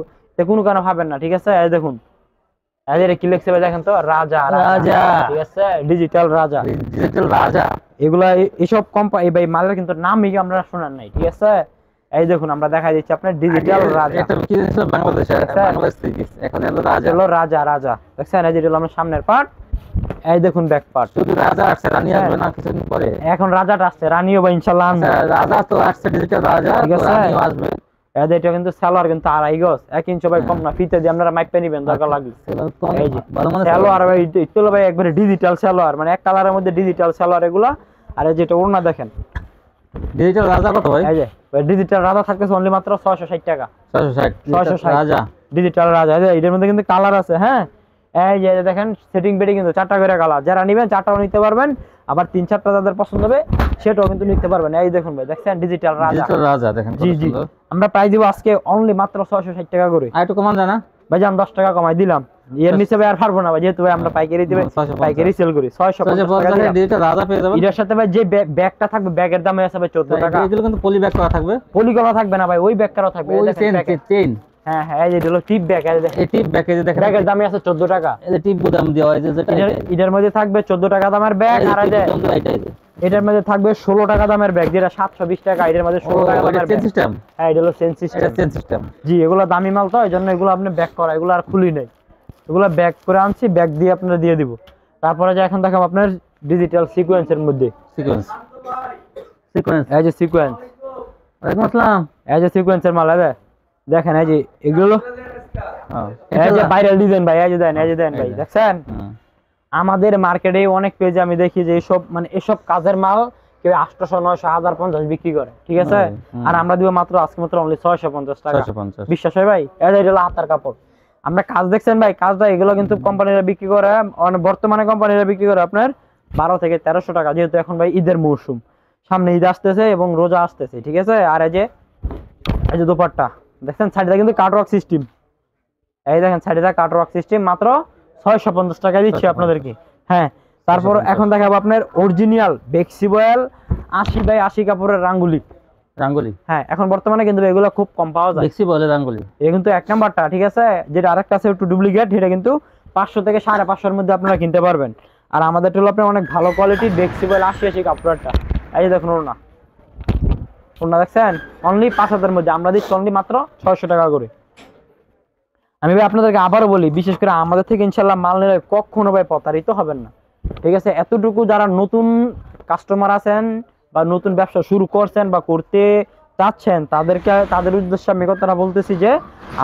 কোনো কেন ভাবেন না, ঠিক আছে। এই দেখুন এদের কি লিখছে ভাই দেখেন তো, রাজা, ঠিক আছে, ডিজিটাল রাজা। এগুলা এইসব কোম্পানি ভাই মালের কিন্তু নামই আমরা শোনার নাই, ঠিক আছে। এই দেখুন আমরা দেখাই দিচ্ছি আপনার ডিজিটাল রাজা। এটা কি বাংলাদেশ, বাংলাদেশ থেকে এখন হলো রাজা, হলো রাজা দেখছেন। এই যে হলো আমার সামনের পার্ট, এই দেখুন ব্যাক পার্ট। শুধু রাজা আসছে, রানী আসবে না কিছুদিন পরে? এখন রাজাটা আসছে, রানীও বা ইনশাআল্লাহ আনবে। রাজা তো আসছে, ডিজিটাল রাজা, ঠিক আছে, রানীও আসবে। এটা কিন্তু সালোয়ার কিন্তু 2.5 গজ, 1 ইঞ্চি ভাই কম না, ফিতে দিয়ে আপনারা মাইপে নিবেন দরকার লাগলে। এই যে সালোয়ার ভাই, ইতলো ভাই একবারে ডিজিটাল সালোয়ার, মানে এক কালারের মধ্যে ডিজিটাল সালোয়ার এগুলা। আর এই যেটা ওড়না দেখেন, ডিজিটাল রাজা কত ভাই? এই যে ডিজিটাল রাজা থাকতেছে অনলি মাত্র 660 টাকা। 660 রাজা, ডিজিটাল রাজা। এটার মধ্যে কিন্তু কালার আছে। হ্যাঁ, এই যে দেখেন সেটিং বেডি কিন্তু 4টা করে কালার, যারা নেবেন 4টাও নিতে পারবেন, আবার 3-4টা যাদের পছন্দ হবে সেটাও কিন্তু নিতে পারবেন। এই দেখুন ভাই, দেখছেন ডিজিটাল রাজা, ডিজিটাল রাজা দেখেন। জি জি, আমরা প্রাইস দিব আজকে অনলি মাত্র 660 টাকা করে। আর একটু কমান যায় না ভাই? জান 10 টাকা কমাই দিলাম, এর নিচে ভাই আর পারবো না ভাই, যেহেতু ভাই আমরা পাইকারি দিবে, পাইকারি সেল করি। 650 টাকা ডিজিটাল রাজা পেয়ে যাবেন। এর সাথে ভাই যে ব্যাগটা থাকবে, ব্যাগের দাম আছে ভাই 14 টাকা। এগুলো কিন্তু পলি ব্যাগ করা থাকবে, পলি করা থাকবে না ভাই, ওই ব্যাগটাও থাকবে। ওই চেইন। হ্যাঁ হ্যাঁ, এই যে হলো টিপ ব্যাগ, এই দেখেন এই টিপ ব্যাগ, এই যে দেখেন ব্যাগের দাম আছে 14 টাকা। এই যে টিপ দাম দেওয়া হয়, যেটা এটার মধ্যে থাকবে 14 টাকা দামের ব্যাগ, আর এই যে এটার মধ্যে থাকবে 16 টাকা দামের ব্যাগ, যেটা 720 টাকা, এটার মধ্যে 16 টাকা দামের চেইন সিস্টেম। হ্যাঁ, এটা হলো চেইন সিস্টেম। জি, এগুলো দামি মাল তো, এইজন্য এগুলো আপনি ব্যাগ করা, এগুলো আর খুলি নাই, এগুলো ব্যাগ করে আনছি, ব্যাগ দিয়ে আপনারা দিয়ে দিব। তারপরে যে এখন দেখাবো আপনার ডিজিটাল সিকোয়েন্সের মধ্যে, সিকোয়েন্স, এই যে সিকোয়েন্স, ওয়ালাইকুম আসসালাম। এই যে সিকোয়েন্সের মাল, এই দেখেন, এই যে এগুলো এই যে ভাইরাল ডিজাইন ভাই, এই যে দেন, এই যে দেন ভাই, দেখছেন আমাদের মার্কেটে অনেক পেজে আমি দেখি যে এইসব মানে এসব কাজের মাল কেউ 800, 900, 1050 বিক্রি করে, ঠিক আছে, আর আমরা দিব মাত্র আজকে মাত্র অনলি 650 টাকা। বিশ্বাস হয় ভাই? এটা হলো হাতার কাপড়। আমরা কাজ দেখছেন ভাই, কাজটা এগুলো কিন্তু কোম্পানিরা বিক্রি করে, বর্তমানে কোম্পানিরা বিক্রি করে আপনার 1200 থেকে 1300 টাকা, যেহেতু এখন ভাই ঈদের মৌসুম, সামনে ঈদ আসতেছে এবং রোজা আসতেছে, ঠিক আছে। আর এই যে দোপাট্টা দেখছেন, সাইডটা কিন্তু কাটওয়ার্ক সিস্টেম, এই দেখেন সাইডটা কাটওয়ার্ক সিস্টেম, মাত্র 650 টাকা দিচ্ছি আপনাদেরকে। হ্যাঁ, তারপর এখন দেখাবো আপনার অরিজিনাল বেক্সিবয়েল 80x80 কাপড়ের রাঙ্গুলি। হ্যাঁ, এখন বর্তমানে কিন্তু এগুলো খুব কম পাওয়া যায়, বেক্সিবয়েলের রাঙ্গুলি, এটা কিন্তু 1 নাম্বারটা, ঠিক আছে। যেটা আরেকটা আছে একটু ডুপ্লিকেট, এটা কিন্তু 500 থেকে 550 এর মধ্যে আপনারা কিনতে পারবেন। আর আমাদেরটা হলো আপনার অনেক ভালো কোয়ালিটির বেক্সিবয়েল 80x80 কাপড়টা। এই যে দেখুন ওড়না দেখছেন, অনলি 5000 এর মধ্যে আমরা দিচ্ছি অনলি মাত্র 600 টাকা করে। আমি ভাই আপনাদেরকে আবারও বলি, বিশেষ করে আমাদের থেকে ইনশাল্লাহ মাল নিলে কখনো ভাই প্রতারিত হবেন না, ঠিক আছে। এতটুকু যারা নতুন কাস্টমার আছেন বা নতুন ব্যবসা শুরু করছেন বা করতে চাচ্ছেন, তাদের উদ্দেশ্যে আমি কথাটা বলতেছি যে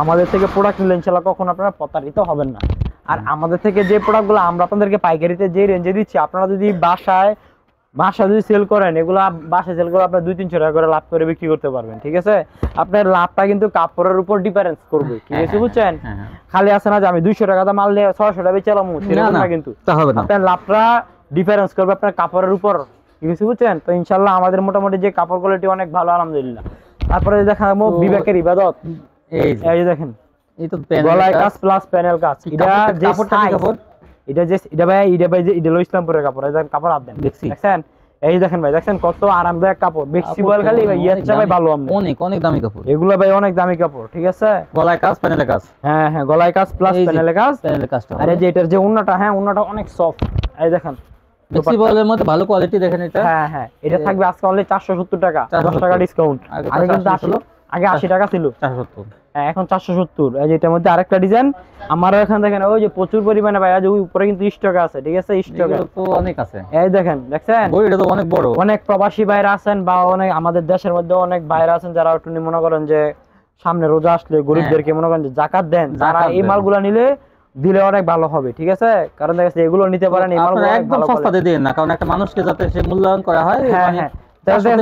আমাদের থেকে প্রোডাক্ট নিলে ইনশাল্লাহ কখনো আপনারা প্রতারিত হবেন না। আর আমাদের থেকে যে প্রোডাক্টগুলো আমরা আপনাদেরকে পাইকারিতে যে রেঞ্জে দিচ্ছি, আপনারা যদি বাসায় যদি সেল করেন, এগুলা বাসায় সেল করে আপনার 200-300 টাকা করে লাভ করে বিক্রি করতে পারবেন, ঠিক আছে। আপনার লাভটা কিন্তু কাপড়ের উপর ডিফারেন্স করবে, ঠিক আছে, বুঝছেন। খালি আছে না যে আমি 200 টাকা দাম মাল নিয়ে 600 টাকা বেচালাম, সেরকম না, কিন্তু আপনার লাভটা ডিফারেন্স করবে আপনার কাপড়ের উপর, ঠিক আছে, বুঝছেন। তো ইনশাল্লাহ আমাদের মোটামুটি যে কাপড় কোয়ালিটি অনেক ভালো, আলহামদুলিল্লাহ। তারপরে দেখাবো বিবেকের ইবাদত, এই যে দেখেন, এই তো গলায় কাজ প্লাস প্যানেল কাজ, এটা যে কাপড়, এটা ভাই ইসলামপুরের কাপড়, এই কাপড় হাত দেন, দেখছেন, এই দেখেন ভাই, দেখছেন কত আরামদায়ক কাপড়, বেক্সিবয়েল খালি ভাই ইচ্ছা ভাই ভালো, অনেক দামি কাপড় এগুলো ভাই, অনেক দামি কাপড়, ঠিক আছে। গলায় কাজ প্যানেলে কাজ, হ্যাঁ হ্যাঁ, গলায় কাজ প্লাস প্যানেলে কাজ। আর এই যে এটার যে ওন্নাটা, হ্যাঁ ওন্নাটা অনেক সফট, এই দেখেন বেক্সিবয়েলের মধ্যে ভালো কোয়ালিটি, দেখেন এটা। হ্যাঁ হ্যাঁ, এটা থাকবে আজকে অনলি 470 টাকা, 10 টাকা ডিসকাউন্ট। আগে কিন্তু আগে 80 টাকা ছিল, 470, হ্যাঁ এখন 470। এই যে এটার মধ্যে আরেকটা ডিজাইন আমারও এখানে দেখেন, ওই যে প্রচুর পরিমাণে ভাই, আজ ওই উপরে কিন্তু স্টক আছে, ঠিক আছে, স্টক তো অনেক আছে, এই দেখেন, দেখছেন এটা তো অনেক বড়। অনেক প্রবাসী ভাইরা আছেন বা অনেক আমাদের দেশের মধ্যে অনেক ভাইরা আছেন যারা একটু মনে করেন যে সামনে রোজা আসলে গরিবদেরকে মনে করেন যে জাকাত দেন, যারা এই মালগুলো নিলে দিলে অনেক ভালো হবে, ঠিক আছে। কারণ দেখা যাচ্ছে এগুলো নিতে পারেন, এই মালগুলো একদম সস্তাতে দেন না, কারণ একটা মানুষকে যাতে সে মূল্যায়ন করা হয়। হ্যাঁ হ্যাঁ,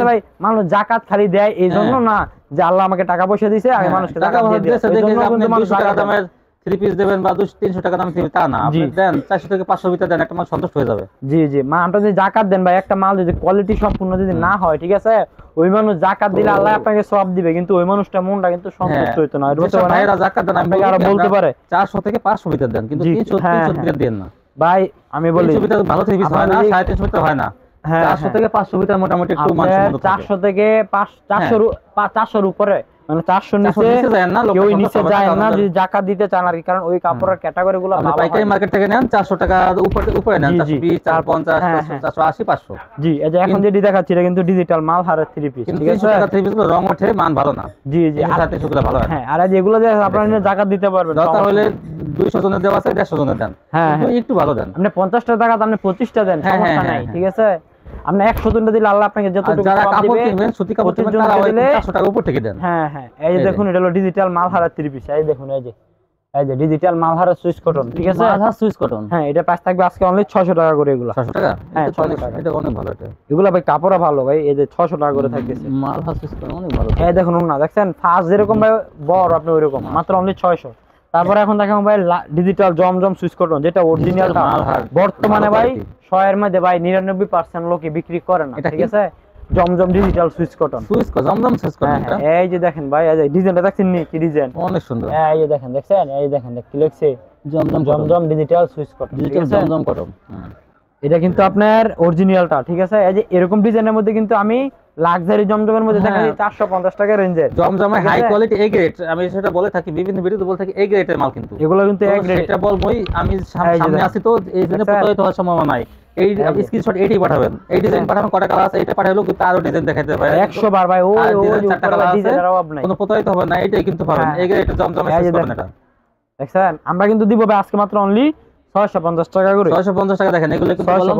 ভাই মানুষ জাকাত খালি দেয় এই জন্য না যে আল্লাহ আমাকে টাকা পয়সা দিয়েছে আমি মানুষকে জাকাত দিয়ে দিই, আপনি 200 টাকা দামের 3 পিস দেবেন বা 200-300 টাকা দামের তা না, আপনি দেন 400 থেকে 500 ভিতরে দেন, একটা মানুষ সন্তুষ্ট হয়ে যাবে। জি জি, মানটা যদি জাকাত দেন ভাই, একটা মাল যদি কোয়ালিটি সম্পূর্ণ যদি না হয়, ঠিক আছে, ওই মানুষ জাকাত দিলে আল্লাহ আপনাকে সওয়াব দিবে, কিন্তু ওই মানুষটা মনটা কিন্তু সন্তুষ্ট হইতো না। ভাইরা জাকাত দেন, আমি আর বলতে পারে 400 থেকে 500 ভিতরে দেন, কিন্তু 300 ভিতরে দেন না ভাই। আমি বলি 300 ভিতরে ভালো 3 পিস হয় না, 350 ভিতরে হয় না। 400 থেকে 500 ভিতরে মোটামুটি একটু মানসম্মত থাকে। 400 থেকে 400 উপরে মানে 400 নিচে যায় না, কেউ নিচে যায় না যদি জাকাত দিতে চান আর কি, কারণ ওই কাপড়ের ক্যাটাগরি গুলো আপনি পাইকারি মার্কেট থেকে নেন 400 টাকা উপরে নেন, 420 450 480 500। জি, এই যে এখন যেটি দেখাচ্ছি এটা কিন্তু ডিজিটাল মাল হারের 3 পিস, ঠিক আছে? 300 টাকা 3 পিস গুলো রং ওঠে, মান ভালো না। জি জি, আর সাথে সেগুলো ভালো হয়। হ্যাঁ, আর যেগুলো যে আপনারা নিয়ে জাকাত দিতে পারবেন, দরকার হলে 200 জনের দেওয়া আছে 150 জনের দেন, হ্যাঁ একটু ভালো দেন। আপনি 50টা টাকা আপনি 25টা দেন, সমস্যা নাই, ঠিক আছে? আপনি 100 জনটা দিলে আল্লাহ আপনাকে যতটুকু যারা সওয়াব কাপড় দিবে, কিনবেন সুতি কাপড় কিনবেন তারা 400 টাকা উপর থেকে দেন। হ্যাঁ হ্যাঁ, এই যে দেখুন এটা হলো ডিজিটাল মাল হারের 3 পিস, এই দেখুন এই যে ডিজিটাল মাল হারের সুইস কটন, ঠিক আছে? মালহার সুইস কটন, হ্যাঁ, এটা প্রাইস থাকবে আজকে অনলি 600 টাকা করে। এগুলো 600 টাকা? হ্যাঁ 600 টাকা, এটা অনেক ভালো। এটা এগুলো ভাই কাপড় ভালো ভাই, এই যে 600 টাকা করে থাকতেছে মালহার সুইস কটন অনেক ভালো। এই দেখুন না, দেখছেন ফার্স্ট যেরকম ভাই বড় আপনি ওইরকম, মাত্র অনলি 600। তারপরে এখন দেখেন ভাই ডিজিটাল জমজম সুইচ কটন, যেটা অরিজিনালটা বর্তমানে ভাই 100 এর মধ্যে ভাই 99% লোকে বিক্রি করে না, ঠিক আছে? জমজম ডিজিটাল সুইচ কটন, জমজম সুইচ কটন। এই যে দেখেন ভাই, এই যে ডিজাইনটা দেখছেন নি, কি ডিজাইন, অনেক সুন্দর। এই যে দেখেন, দেখছেন? এই দেখেন কি লিখছে, জমজম ডিজিটাল সুইচ কটন, ডিজিটাল জমজম কটন। এটা কিন্তু আপনার অরিজিনালটা, ঠিক আছে? এই যে এরকম ডিজাইনের মধ্যে কিন্তু আমি লাক্সারি জমজমের মধ্যে দেখা যায় 450 টাকা রেঞ্জের জমজমে হাই কোয়ালিটি এ গ্রেড, আমি সেটা বলে থাকি বিভিন্ন ভিডিওতে বলে থাকি, এ গ্রেডের মাল কিন্তু এগুলো কিন্তু এ গ্রেড। এটা বলবোই, আমি সামনে আছি তো এই জন্য প্রতারিত হওয়ার সম্ভাবনা নাই। এই স্ক্রিনশট এটি পাঠাবেন, এই ডিজাইন পাঠাবেন, কটা কালার আছে এটা পাঠাইলো কিন্তু আরো ডিজাইন দেখাইতে পারে 100 বার ভাই, ওই ডিজাইনের অভাব নাই, কোনো প্রতারিত হবে না, এটাই কিন্তু পাবেন এ গ্রেড জমজমে সুইচ কটন। এটা দেখছেন আমরা কিন্তু দিব ভাই আজকে মাত্র অনলি 650 টাকা করে। 650 টাকা দেখেন, এগুলো কিন্তু বললাম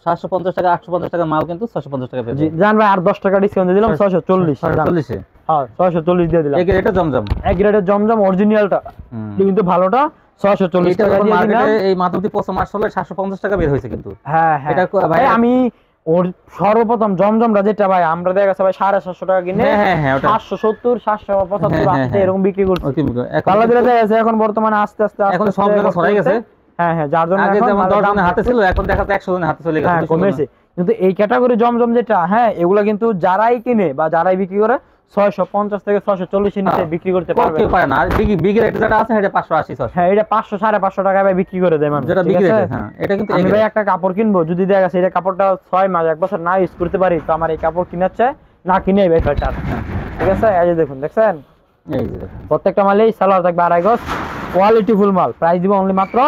750 টাকা 850 টাকা মাল কিন্তু 650 টাকা পেয়ে। জি জান ভাই, আর 10 টাকা ডিসকাউন্ট দিয়ে দিলাম 640। 640 এ হ্যাঁ 640 দিয়ে দিলাম। এই গ্রেডের জমজম, এক গ্রেডের জমজম অরিজিনালটা কিন্তু ভালোটা 640 টাকা দিয়ে দিলাম। মার্কেটে এই মাত্রটি 5 মাস হলো 750 টাকা বের হয়েছে কিন্তু। হ্যাঁ হ্যাঁ, এটা ভাই আমি ওর সর্বপ্রথম জমজমটা যেটা ভাই আমরা দেখা গেছে ভাই 750 টাকা কিনে 570 775 এরকম বিক্রি করছি। কালা দিলে দেখা গেছে এখন বর্তমানে আস্তে আস্তে এখন সব জায়গা ছড়াই গেছে। হ্যাঁ হ্যাঁ, যার জন্য আগে যেমন 10 জনের হাতে ছিল এখন দেখা যায় 100 জনের হাতে চলে গেছে, কমেছে। কিন্তু এই ক্যাটাগরি জমজম যেটা, হ্যাঁ এগুলা কিন্তু যারাই কিনে বা যারাই বিক্রি করে 650 থেকে 640 এর নিচে বিক্রি করতে পারবে না। আর বিগ রেট যেটা আছে এটা 580। হ্যাঁ, এটা 500 550 টাকা ভাই বিক্রি করে দেয় মানুষ, যেটা বিগ রেট। হ্যাঁ, এটা কিন্তু আমি ভাই একটা কাপড় কিনবো, যদি দেখা গেছে এটা কাপড়টা 6 মাস 1 বছর না ইউজ করতে পারি, তো আমার এই কাপড় কিনার চাই না কিনেই ভাই বেটার, ঠিক আছে? এই যে দেখুন, দেখছেন? এই যে দেখুন প্রত্যেকটা মালেই সালোয়ার থাকবে 2.5 গজ, কোয়ালিটি ফুল মাল, প্রাইস দিব অনলি মাত্র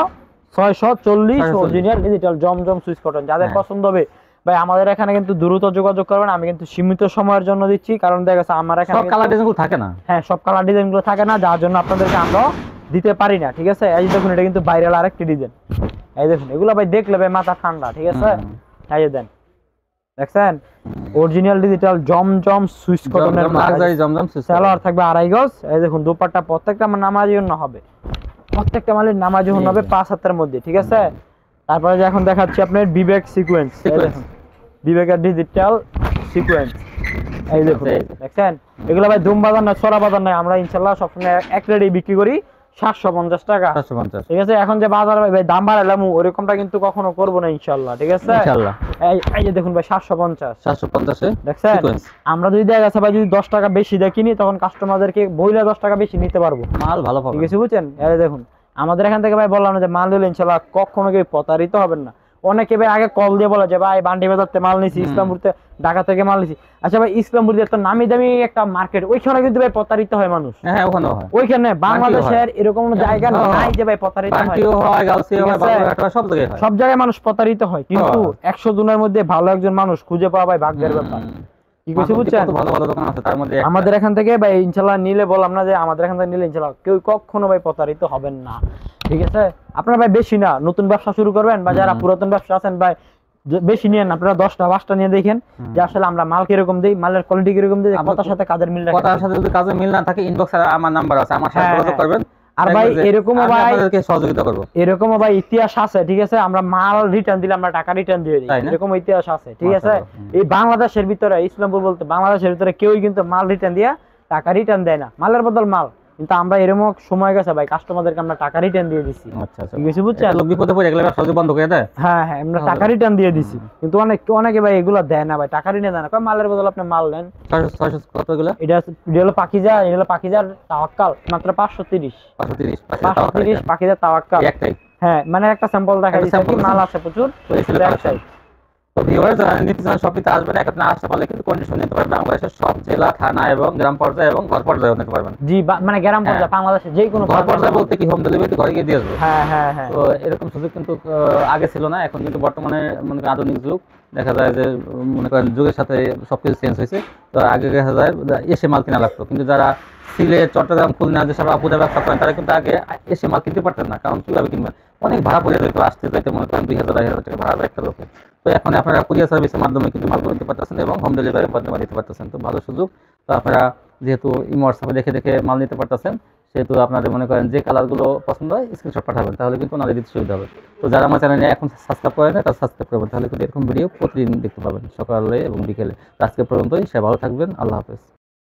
640। অরিজিনাল ডিজিটাল জমজম সুইচ কটন, যাদের পছন্দ হবে ভাই আমাদের এখানে কিন্তু দ্রুত যোগাযোগ করবেন। আমি কিন্তু সীমিত সময়ের জন্য দিচ্ছি, কারণ দেখা গেছে আমার এখানে সব কালার ডিজাইনগুলো থাকে না। হ্যাঁ, সব কালার ডিজাইনগুলো থাকে না, যার জন্য আপনাদেরকে আমরা দিতে পারি না, ঠিক আছে? এই দেখুন এটা কিন্তু ভাইরাল আরেকটি ডিজাইন, এই দেখুন এগুলো ভাই দেখলে ভাই মাথা ঠান্ডা, ঠিক আছে? এই যে দেন, দেখছেন? অরিজিনাল ডিজিটাল জমজম সুইচ কটনের লাক্সারি জমজম সুইচ সালোয়ার থাকবে 2.5 গজ। এই দেখুন দোপাট্টা প্রত্যেকটা নামাজি জন্য হবে, প্রত্যেকটা মালের নামাজি জন্য হবে 5 হাতের মধ্যে, ঠিক আছে? তারপরে যে এখন দেখাচ্ছি আপনার বিবেক সিকোয়েন্স, বিবেকের ডিজিটাল সিকোয়েন্স, এই দেখুন দেখছেন? এগুলো ভাই দুম বাজার না, ছড়া বাজার নাই, আমরা ইনশাআল্লাহ সবসময় এক রেটেই বিক্রি করি 750 টাকা, 750, ঠিক আছে? এখন যে বাজার ভাই দাম বাড়ালাম ওরকমটা কিন্তু কখনো করব না ইনশাআল্লাহ, ঠিক আছে? ইনশাআল্লাহ। এই যে দেখুন ভাই 750 এ দেখছেন? আমরা যদি দেখা গেছে ভাই যদি 10 টাকা বেশি দিয়ে কিনি, তখন কাস্টমারদেরকে বইলা 10 টাকা বেশি নিতে পারবো, মাল ভালো পাবেন, ঠিক আছে? বুঝছেন? এই দেখুন আমাদের এখান থেকে ভাই বললাম না যে মাল দিলে ইনশাআল্লাহ কখনো কেউ প্রতারিত হবেন না। অনেকে ভাই আগে কল দিয়ে বলে যে ভাই বান্ডি বাজারতে মাল নিছি, ইসলামপুরতে ঢাকা থেকে মাল নিছি। আচ্ছা ভাই, ইসলামপুর যে একটা নামি দামি একটা মার্কেট, ওইখানে কিন্তু ভাই প্রতারিত হয় মানুষ। হ্যাঁ ওখানে হয়, ওইখানে বাংলাদেশের এরকম কোনো জায়গা নাই যে ভাই প্রতারিত হয়, সব জায়গায় মানুষ প্রতারিত হয়। কিন্তু 100 জনের মধ্যে ভালো একজন মানুষ খুঁজে পাওয়া ভাই ভাগ্যের ব্যাপার, কি কইছি বুঝছেন? ভালো ভালো দোকান আছে তার মধ্যে আমাদের এখান থেকে ভাই ইনশাআল্লাহ নিলে, বললাম না যে আমাদের এখান থেকে নিলে ইনশাআল্লাহ কেউ কখনো ভাই প্রতারিত হবেন না, ঠিক আছে? আপনারা ভাই বেশি না, নতুন ব্যবসা শুরু করবেন বা যারা পুরাতন ব্যবসা আছেন ভাই বেশি নিয়েন, আপনারা 10টা 5টা নিয়ে দেখেন যে আসলে আমরা মাল কিরকম দেই, মালের কোয়ালিটি কিরকম দেই, কথার সাথে কাজের মিল রাখেন। কথার সাথে যদি কাজের মিল না থাকে ইনবক্সে আমার নাম্বার আছে, আমার সাথে যোগাযোগ করবেন। আর ভাই এরকমও ভাই আপনাদেরকে সহযোগিতা করব, এরকমও ভাই ইতিহাস আছে, ঠিক আছে? আমরা মাল রিটার্ন দিলে আমরা টাকা রিটার্ন দিয়ে দিই, এরকম ইতিহাস আছে, ঠিক আছে? এই বাংলাদেশের ভিতরে, ইসলামপুর বলতে বাংলাদেশের ভিতরে কেউই কিন্তু মাল রিটার্ন দিয়া টাকা রিটার্ন দেয় না, মালের বদল মাল। কিন্তু আমরা এরকম সময় গেছে ভাই কাস্টমারদেরকে আমরা টাকা রিটার্ন দিয়ে দিছি, আচ্ছা আচ্ছা, কিছু বুঝছেন? লোক বিপদে পড়ে গেলে সহজে বন্ধ করে দেয়। হ্যাঁ হ্যাঁ, আমরা টাকা রিটার্ন দিয়ে দিছি, কিন্তু অনেকে ভাই এগুলো দেয় না ভাই, টাকা রিটার্ন দেয় না, কয় মালের বদল আপনি মাল নেন। 600 কত এগুলো? এটা হলো পাকিজা, এটা হলো পাকিজার তাওয়াক্কাল, মাত্র 530 পাকিজার তাওয়াক্কাল একটাই। হ্যাঁ, মানে একটা স্যাম্পল দেখা দিচ্ছে, মাল আছে প্রচুর, একটাই তো ভিউয়ার যারা নিতে চান শপটিতে আসবেন, একত্রে আসতে পারলে কিন্তু কন্ডিশন নিতে পারবেন বাংলাদেশের সব জেলা, থানা এবং গ্রাম পর্যায়ে এবং ঘর পর্যায়ে নিতে পারবেন। জি, মানে গ্রাম পর্যায়ে বাংলাদেশে যে কোনো ঘর পর্যায়ে বলতে কি হোম ডেলিভারি ঘরে গিয়ে দিয়ে আসবে। হ্যাঁ হ্যাঁ হ্যাঁ। তো এরকম সুযোগ কিন্তু আগে ছিল না, এখন কিন্তু বর্তমানে মনে করেন আধুনিক যুগ, দেখা যায় যে মনে করেন যুগের সাথে সবকিছু চেঞ্জ হয়েছে। তো আগে দেখা যায় এসে মাল কিনা লাগতো, কিন্তু যারা সিলেট, চট্টগ্রাম, খুলনা যেসব আপুরা ব্যবসা করেন তারা কিন্তু আগে এসে মাল কিনতে পারতেন না, কারণ কীভাবে কিনবেন, অনেক ভাড়া পড়ে যেত, আসতে যাইতে মনে করেন 2000 2,000 টাকা ভাড়া একটা লোকে। তো এখন আপনারা কুরিয়ার সার্ভিসের মাধ্যমে কিন্তু মালগুলো নিতে পারতেছেন এবং হোম ডেলিভারির মাধ্যমে দিতে পারতেছেন। তো ভালো সুযোগ। তো আপনারা যেহেতু ইমো হোয়াটসঅ্যাপে দেখে দেখে মাল নিতে পারতেছেন, সেহেতু আপনাদের মনে করেন যে কালারগুলো পছন্দ হয় স্ক্রিনশট পাঠাবেন, তাহলে কিন্তু ওনাদের দিতে সুবিধা হবে। তো যারা আমার চ্যানেলে এখন সাবস্ক্রাইব করেন না, তারা সাবস্ক্রাইব করবেন, তাহলে কিন্তু এরকম ভিডিও প্রতিদিন দেখতে পাবেন সকালে এবং বিকেলে। আজকে পর্যন্তই, সে ভালো থাকবেন, আল্লাহ হাফেজ।